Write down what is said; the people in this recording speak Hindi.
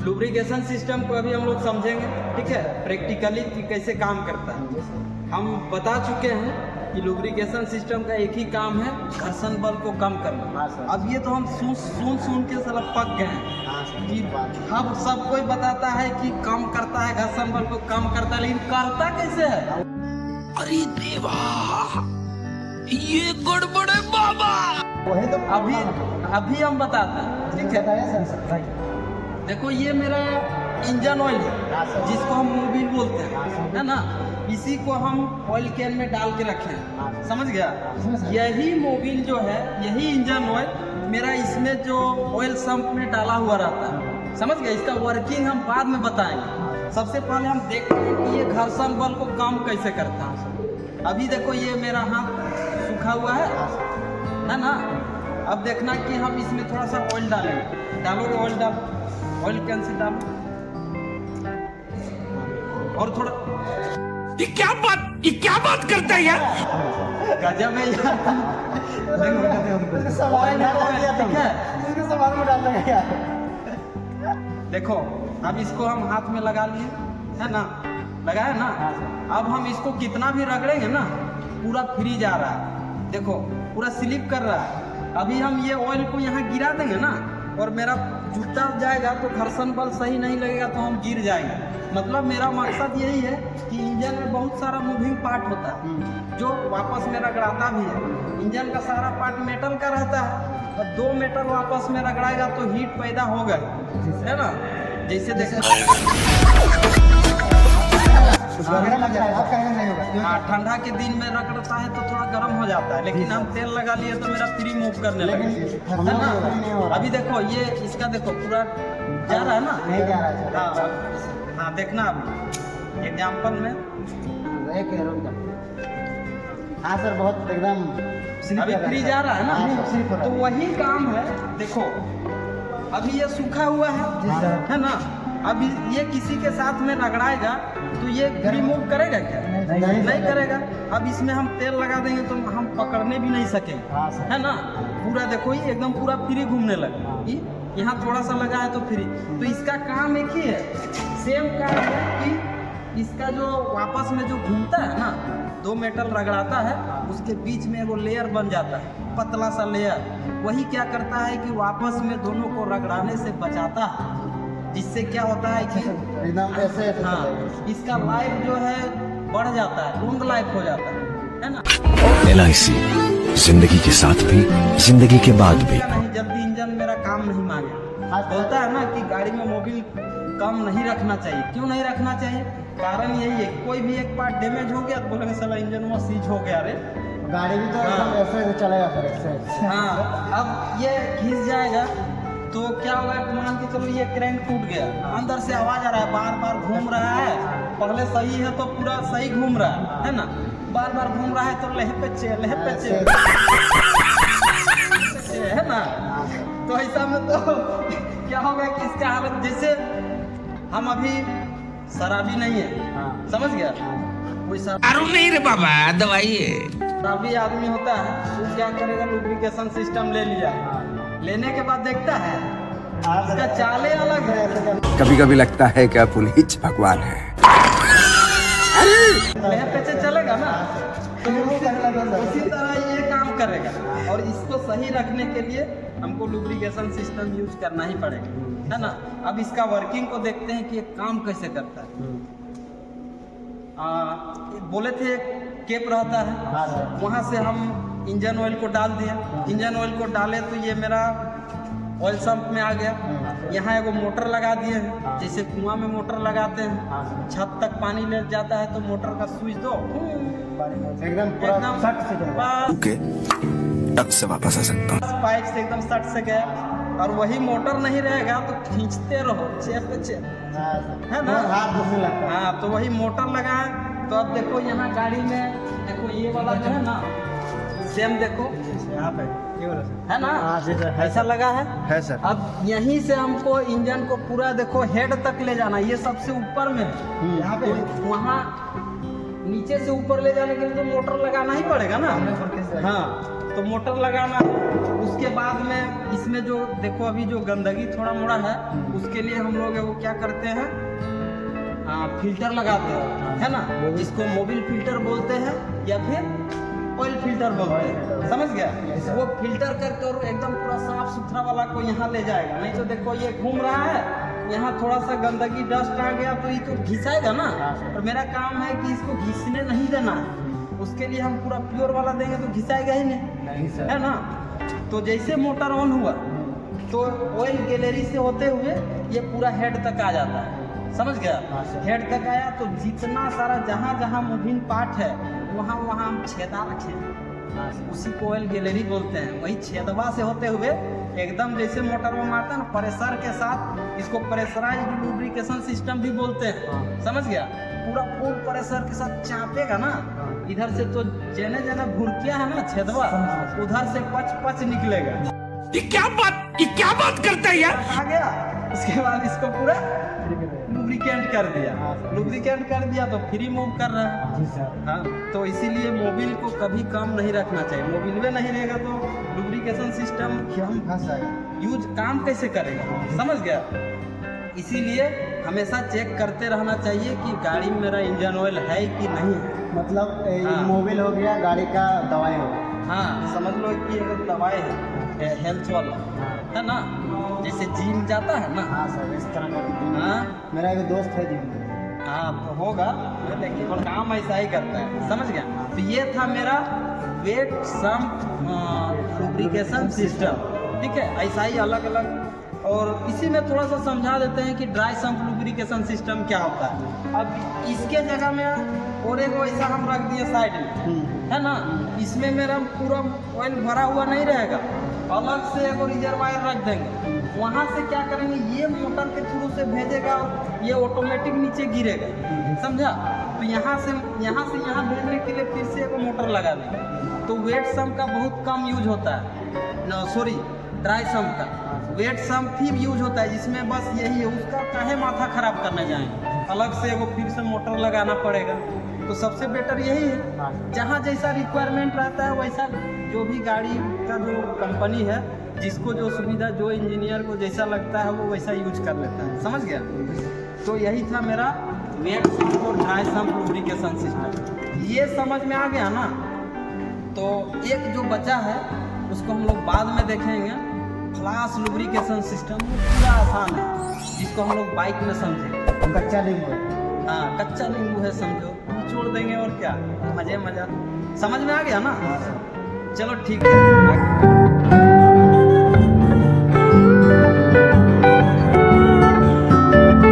लुब्रिकेशन सिस्टम को अभी हम लोग समझेंगे, ठीक है, प्रैक्टिकली कि कैसे काम करता है। हम बता चुके हैं कि लुब्रिकेशन सिस्टम का एक ही काम है, घर्षण बल को कम करना। अब ये तो हम सुन के साला पक गए हैं कि हम सब कोई बताता है कि कम करता है, घर्षण बल को कम करता है, लेकिन करता कैसे है? अरे देवा, ये गड़बड़ है बाबा। वही तो अभी हम बताते हैं, ठीक है। देखो ये मेरा इंजन ऑयल है जिसको हम मोबिल बोलते हैं, है ना। इसी को हम ऑयल कैन में डाल के रखे हैं, समझ गया। यही मोबिल जो है, यही इंजन ऑयल मेरा इसमें जो ऑयल सम्प में डाला हुआ रहता है, समझ गया। इसका वर्किंग हम बाद में बताएंगे। सबसे पहले हम देखते हैं कि ये घर्षण बल को कम कैसे करता है। अभी देखो ये मेरा हाथ सूखा हुआ है ना। अब देखना कि हम इसमें थोड़ा सा ऑयल डालेंगे। डालोगे ऑयल, डालो ऑयल कैन से डालो, और थोड़ा। ये क्या बात करता है यार? गजब है यार। देखो अब इसको हम हाथ में लगा लिए, है ना, लगाया ना। अब हम इसको कितना भी रगड़ेंगे ना, पूरा फ्री जा रहा है। देखो पूरा स्लिप कर रहा है। अभी हम ये ऑयल को यहाँ गिरा देंगे ना, और मेरा जूता जाएगा तो घर्षण बल सही नहीं लगेगा, तो हम गिर जाएंगे। मतलब मेरा मकसद यही है कि इंजन में बहुत सारा मूविंग पार्ट होता है जो वापस में रगड़ाता भी है। इंजन का सारा पार्ट मेटल का रहता है, और दो मेटल वापस में रगड़ाएगा तो हीट पैदा होगा, है ना। जैसे देखो ठंडा के दिन में रगड़ता है तो थोड़ा गर्म हो जाता है, लेकिन हम तेल लगा लिए तो मेरा फ्री मूव करने लगे, है ना। अभी देखो ये इसका देखो पूरा जा रहा है ना, नहीं जा रहा है। हाँ देखना अभी एग्जाम्पल में। हाँ सर, बहुत एकदम अभी फ्री जा रहा है ना, तो वही काम है। देखो अभी ये सूखा हुआ है ना। अभी ये किसी के साथ में रगड़ाएगा तो ये रिमूव करेगा क्या? नहीं करेगा। अब इसमें हम तेल लगा देंगे तो हम पकड़ने भी नहीं सकेंगे, है ना। पूरा देखो ये एकदम पूरा फ्री घूमने लगा। यहाँ थोड़ा सा लगा है तो फ्री। तो इसका काम एक ही है, सेम काम है कि इसका जो वापस में जो घूमता है ना, दो मेटल रगड़ाता है, उसके बीच में वो लेयर बन जाता है, पतला सा लेयर। वही क्या करता है कि वापस में दोनों को रगड़ाने से बचाता है, जिससे क्या होता है कि हाँ इसका लाइफ जो है बढ़ जाता है, लॉन्ग लाइफ हो जाता है ना। LIC जिंदगी के साथ भी, जिंदगी के बाद भी। नहीं जल्दी इंजन मेरा काम नहीं मांगे। बोलता है ना कि गाड़ी में मोबिल कम नहीं रखना चाहिए। क्यों नहीं रखना चाहिए? कारण यही है, कोई भी एक पार्ट डैमेज हो गया तो बोलेंगे साला इंजन में सीज हो गया। अरे गाड़ी भी तो ऐसे चलेगा सर, ऐसे। हाँ अब ये घिस जाएगा तो क्या होगा, मान के चलो ये क्रैंक टूट गया, अंदर से आवाज आ रहा है, बार बार घूम रहा है। पहले सही है तो पूरा सही घूम रहा है ना, बार बार घूम रहा है तो लह पे है ना। तो ऐसा में तो क्या होगा कि इसका हालत, जैसे हम अभी शराबी नहीं है, समझ गया, कोई दारू नहीं रे बाबा, दवाई है। शराबी आदमी होता है वो क्या करेगा, लुब्रिकेशन सिस्टम ले लिया, लेने के बाद देखता है इसका चाले अलग है। कभी कभी लगता है कि पुलिस भगवान है। पैसे चलेगा ना, तो उसी तरह ये काम करेगा। और इसको सही रखने के लिए हमको लुब्रिकेशन सिस्टम यूज करना ही पड़ेगा, है ना। अब इसका वर्किंग को देखते हैं कि ये काम कैसे करता है। बोले थे केप रहता है, वहाँ से हम इंजन ऑयल को डाल दिया। इंजन ऑयल को डाले तो ये मेरा ऑयल सम्प में आ गया। यहाँ एगो मोटर लगा दिए हैं, जैसे कुआं में मोटर लगाते हैं, छत तक पानी ले जाता है तो मोटर का स्विच दो, एकदम तब से वापस आ सकता हूँ। पाइप से एकदम सट से गया। और वही मोटर नहीं रहेगा तो खींचते रहो चेप पे चेप, है ना। हाँ तो वही मोटर लगा है। तो अब देखो यहाँ गाड़ी में देखो ये वाला जो है ना, सेम देखो यहाँ पे है ना, ऐसा लगा है सर। अब यहीं से हमको इंजन को पूरा देखो हेड तक ले जाना, ये सबसे ऊपर में है यहाँ पे। वहाँ नीचे से ऊपर ले जाने के लिए तो मोटर लगाना ही पड़ेगा ना। हाँ तो मोटर लगाना है। उसके बाद में इसमें जो देखो अभी जो गंदगी थोड़ा मोड़ा है उसके लिए हम लोग वो क्या करते हैं, फिल्टर लगाते हैं, है ना, जिसको मोबिल फिल्टर बोलते हैं या फिर ऑयल फिल्टर बोलते हैं, समझ गया। वो फिल्टर करके और एकदम पूरा साफ सुथरा वाला को यहाँ ले जाएगा। नहीं तो देखो ये घूम रहा है, यहाँ थोड़ा सा गंदगी डस्ट आ गया तो ये तो घिसाएगा ना, और मेरा काम है कि इसको घिसने नहीं देना है। उसके लिए हम पूरा प्योर वाला देंगे तो घिसाएगा ही नहीं, है ना। तो जैसे मोटर ऑन हुआ तो ऑयल गैलरी से होते हुए ये पूरा हेड तक आ जाता है, समझ गया। हेड तक आया तो जितना सारा जहाँ जहाँ मूविंग पार्ट है वहाँ वहाँ हम छेदा रखें, उसी को ऑयल गैलरी बोलते हैं। वही छेदवा से होते हुए एकदम जैसे मोटर में मारता है ना प्रेशर के साथ, इसको प्रेशराइज्ड लुब्रिकेशन सिस्टम भी बोलते हैं, समझ गया। पूरा फुल प्रेशर के साथ चापेगा ना, इधर से तो जेने जेने भुरकिया है ना छेदवा, उधर से पच पच निकलेगा। ये क्या बात करता है यार। आ गया, उसके बाद इसको पूरा लुब्रिकेंट कर दिया। लुब्रिकेंट कर दिया तो फ्री मूव कर रहा है। हाँ, तो इसीलिए मोबिल को कभी कम नहीं रखना चाहिए। मोबिल में नहीं रहेगा तो लुब्रिकेशन सिस्टम हम फंस जाएगा, यूज काम कैसे करेगा, समझ गया। इसीलिए हमेशा चेक करते रहना चाहिए कि गाड़ी में मेरा इंजन ऑयल है कि नहीं है। मतलब हाँ। मोबिल हो गया, गाड़ी का दवाई हो गया। हाँ, समझ लो कि अगर दवाई है हेल्थ वाला, है ना, जैसे जिम जाता है ना। हाँ सर, इस तरह का हाँ मेरा एक दोस्त है जिम में। हाँ तो होगा, लेकिन काम ऐसा ही करता है, समझ गया। तो ये था मेरा वेट सम्प लुब्रिकेशन सिस्टम, ठीक है। ऐसा ही अलग अलग, और इसी में थोड़ा सा समझा देते हैं कि ड्राई सम्प लुब्रिकेशन सिस्टम क्या होता है। अब इसके जगह में और एक वैसा हम रख दिए साइड में, है ना। इसमें मेरा पूरा ऑयल भरा हुआ नहीं रहेगा, अलग से एक रिजर्वायर रख देंगे। वहाँ से क्या करेंगे, ये मोटर के थ्रू से भेजेगा, ये ऑटोमेटिक नीचे गिरेगा, समझा। तो यहाँ से यहाँ भेजने के लिए फिर से एक मोटर लगा देंगे। तो वेट सम्प का बहुत कम यूज होता है, सॉरी ड्राई सम्प का। वेट सम्प भी यूज होता है जिसमें बस यही है, उसका काहे माथा खराब करने जाएंगे, अलग से एगो फिर से मोटर लगाना पड़ेगा। तो सबसे बेटर यही है, जहाँ जैसा रिक्वायरमेंट रहता है वैसा जो भी गाड़ी का जो कंपनी है, जिसको जो सुविधा, जो इंजीनियर को जैसा लगता है वो वैसा यूज कर लेता है, समझ गया। तो यही था मेरा वेट सम्प और ड्राई सम्प लुब्रिकेशन सिस्टम। ये समझ में आ गया ना। तो एक जो बचा है उसको हम लोग बाद में देखेंगे। फ्लाश लुब्रिकेशन सिस्टम पूरा आसान है, जिसको हम लोग बाइक में समझेंगे। कच्चा नींबू है। हाँ, कच्चा नींबू है समझो, निचोड़ देंगे और क्या, मजे मजा। समझ में आ गया ना। चलो ठीक है।